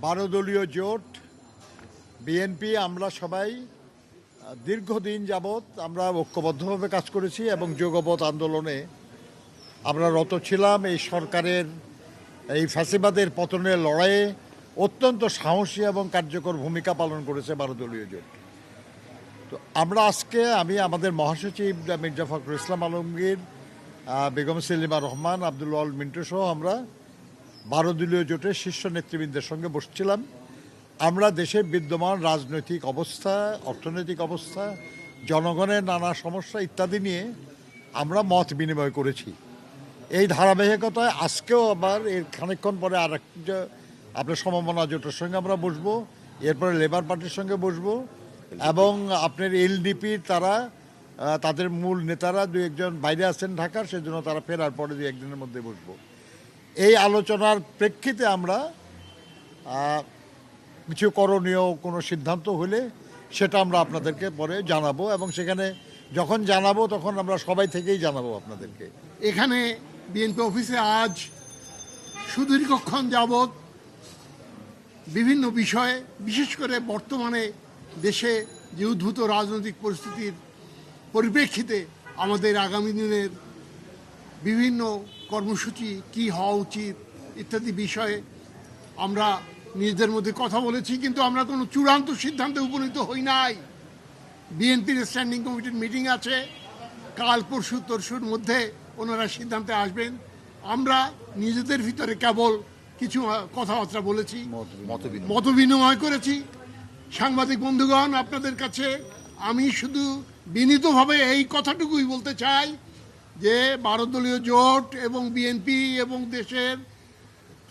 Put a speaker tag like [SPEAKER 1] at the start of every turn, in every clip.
[SPEAKER 1] 12 দলীয় জোট বিএনপি আমরা সবাই দীর্ঘদিন যাবৎ আমরা ঐক্যবদ্ধভাবে কাজ করেছি এবং যুগপৎ আন্দোলনে আমরা রত ছিলাম। এই সরকারের এই ফ্যাসিবাদের পতনের লড়াইয়ে অত্যন্ত সাহসী এবং কার্যকর ভূমিকা পালন করেছে 12 দলীয় জোট। তো আমরা আজকে আমাদের মহাসচিব মির্জা ফখরুল ইসলাম আলমগীর, বেগম সেলিমা রহমান, আব্দুল ওয়াল মিন্টু সহ আমরা 12 দলীয় জোটের শীর্ষ নেতৃবৃন্দের সঙ্গে বসছিলাম। আমরা দেশের বিদ্যমান রাজনৈতিক অবস্থা, অর্থনৈতিক অবস্থা, জনগণের নানা সমস্যা ইত্যাদি নিয়ে আমরা মত বিনিময় করেছি। এই ধারাবাহিকতায় আজকেও আবার এর খানিকক্ষণ পরে আপনার সমমনা জোটের সঙ্গে আমরা বসবো, এরপরে লেবার পার্টির সঙ্গে বসবো এবং আপনার এলডিপির তাদের মূল নেতারা 2-1 বাইরে আছেন ঢাকার, সেজন্য তারা ফেরার পরে 2-1 দিনের মধ্যে বসবো। এই আলোচনার প্রেক্ষিতে আমরা কিছু করণীয় কোনো সিদ্ধান্ত হলে সেটা আমরা আপনাদেরকে পরে জানাবো এবং সেখানে যখন জানাবো তখন আমরা সবাই থেকেই জানাবো আপনাদেরকে।
[SPEAKER 2] এখানে বিএনপি অফিসে আজ সুদীর্ঘক্ষণ যাবৎ বিভিন্ন বিষয়ে, বিশেষ করে বর্তমানে দেশে যে উদ্ভূত রাজনৈতিক পরিস্থিতির পরিপ্রেক্ষিতে আমাদের আগামী দিনের বিভিন্ন কর্মসূচি কি হওয়া উচিত ইত্যাদি বিষয়ে আমরা নিজেদের মধ্যে কথা বলেছি, কিন্তু আমরা কোনো চূড়ান্ত সিদ্ধান্তে উপনীত হই নাই। বিএনপির স্ট্যান্ডিং কমিটির মিটিং আছে, কাল পরশুর মধ্যে ওনারা সিদ্ধান্তে আসবেন। আমরা নিজেদের ভিতরে কেবল কিছু কথাবার্তা বলেছি, মত বিনিময় করেছি। সাংবাদিক বন্ধুগণ, আপনাদের কাছে আমি শুধু বিনীতভাবে এই কথাটুকুই বলতে চাই যে 12 দলীয় জোট এবং বিএনপি এবং দেশের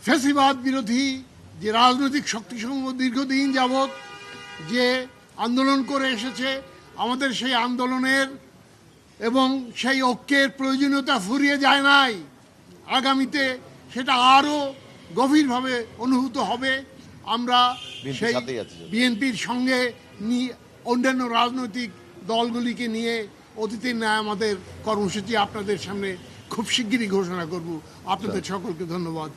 [SPEAKER 2] ফ্যাসিবাদ বিরোধী যে রাজনৈতিক শক্তিসমূহ দীর্ঘদিন যাবৎ যে আন্দোলন করে এসেছে, আমাদের সেই আন্দোলনের এবং সেই ঐক্যের প্রয়োজনীয়তা ফুরিয়ে যায় নাই। আগামীতে সেটা আরও গভীরভাবে অনুভূত হবে। আমরা সেই বিএনপির সঙ্গে অন্যান্য রাজনৈতিক দলগুলিকে নিয়ে অতীতের ন্যায় আমাদের কর্মসূচি আপনাদের সামনে খুব শিগগিরই ঘোষণা করব। আপনাদের সকলকে ধন্যবাদ।